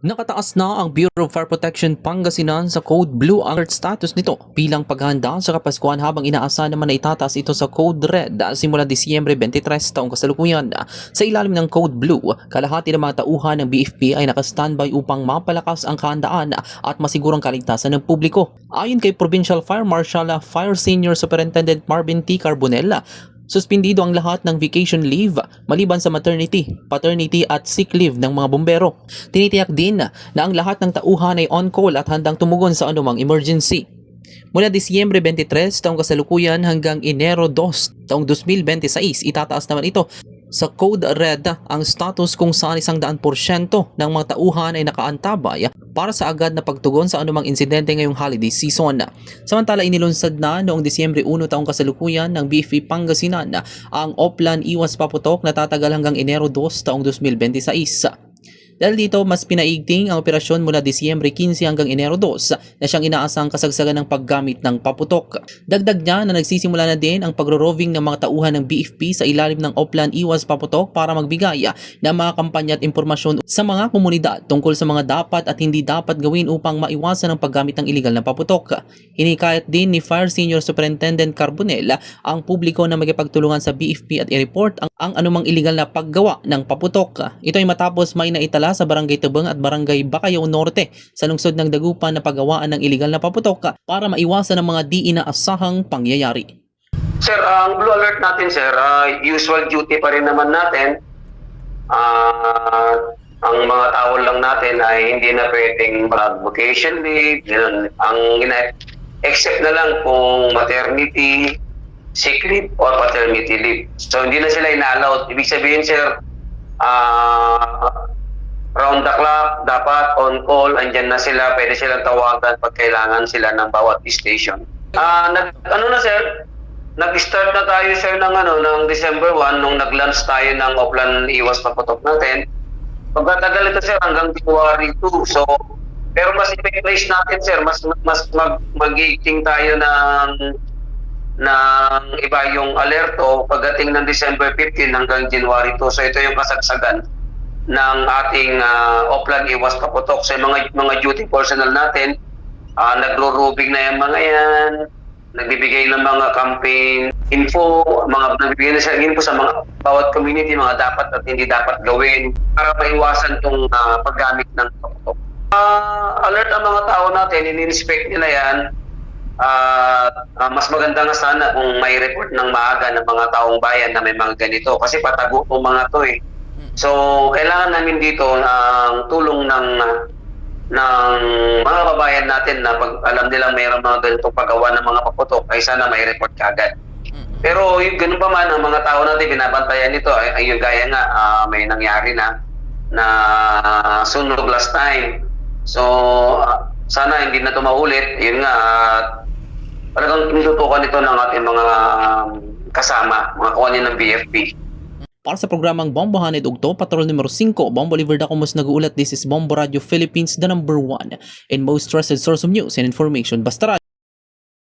Nakataas na ang Bureau of Fire Protection Pangasinan sa Code Blue alert status nito bilang paghahanda sa Kapaskuhan habang inaasahan naman na itataas ito sa Code Red simula Disyembre 23 taong kasalukuyan. Sa ilalim ng Code Blue, kalahati ng mga tauhan ng BFP ay nakastandby upang mapalakas ang kahandaan at masigurong kaligtasan ng publiko. Ayon kay Provincial Fire Marshal Fire Senior Superintendent Marvin T. Carbonella, suspendido ang lahat ng vacation leave maliban sa maternity, paternity at sick leave ng mga bumbero. Tinitiyak din na ang lahat ng tauhan ay on-call at handang tumugon sa anumang emergency. Mula Disyembre 23 taong kasalukuyan hanggang Enero 2 taong 2026, itataas naman ito sa Code Red ang status kung saan 100% ng mga tauhan ay nakaantabay para sa agad na pagtugon sa anumang insidente ngayong holiday season. Samantala, inilunsad na noong Disyembre 1 taong kasalukuyan ng BFP Pangasinan ang Oplan Iwas Paputok na tatagal hanggang Enero 2 taong 2026. Dahil dito, mas pinaigting ang operasyon mula Disyembre 15 hanggang Enero 2 na siyang inaasang kasagsagan ng paggamit ng paputok. Dagdag niya na nagsisimula na din ang pagro-roving ng mga tauhan ng BFP sa ilalim ng Oplan Iwas Paputok para magbigay ng mga kampanya at impormasyon sa mga komunidad tungkol sa mga dapat at hindi dapat gawin upang maiwasan ang paggamit ng iligal na paputok. Hinikayat din ni Fire Senior Superintendent Carbonella ang publiko na magipagtulungan sa BFP at i-report ang anumang iligal na paggawa ng paputok. Ito ay matapos may naitala sa Barangay Tabang at Barangay Bacayao Norte sa lungsod ng Dagupan na paggawaan ng iligal na paputok para maiwasan ang mga di inaasahang pangyayari. Sir, ang blue alert natin, sir, usual duty pa rin naman natin. Ang mga tao lang natin ay hindi na pwedeng mag-vacation leave. Yun, except na lang kung maternity, sick leave, or paternity leave. So, hindi na sila ina-allowed. Ibig sabihin, sir, round the clock, dapat on call, andyan na sila, pwede silang tawagan pag kailangan sila ng bawat station. Nag-start na tayo, sir, ng December 1 nung nag-launch tayo ng Oplan Iwas Paputok natin. Pagkatagal ito, sir, hanggang January 2. So, pero mas i-place natin, sir, mas mag-gating tayo ng iba yung alerto pagdating ng December 15 hanggang January 2. So, ito yung kasagsagan ng ating Oplan Iwas Paputok. So, mga duty personnel natin, nagro-rubing na yung mga yan, nagbibigay ng mga campaign info, nagbibigay na info sa mga bawat community, mga dapat at hindi dapat gawin para maiwasan itong paggamit ng paputok. Alert ang mga tao natin, in-inspect nila yan. Mas maganda nga sana kung may report ng maaga ng mga taong bayan na may mga ganito kasi patago po mga to eh. So, kailangan namin dito ng tulong ng mga kabayan natin na pag alam nilang mayroong mga ganitong paggawa ng mga paputok ay sana may report kagad. Pero yung ganun pa man, ang mga tao natin binabantayan nito ay yung gaya nga may nangyari na sunog last time. So, sana hindi na ito maulit. Yun nga, talagang tinututukan ito ng ating mga kasama, mga kuwanin ng BFP. Para sa programang Bombo Hanid Ugto, Patrol numero 5, Bombo Oliver Dacomos nag-uulat. This is Bombo Radio Philippines, the #1 and most trusted source of news and information. Basta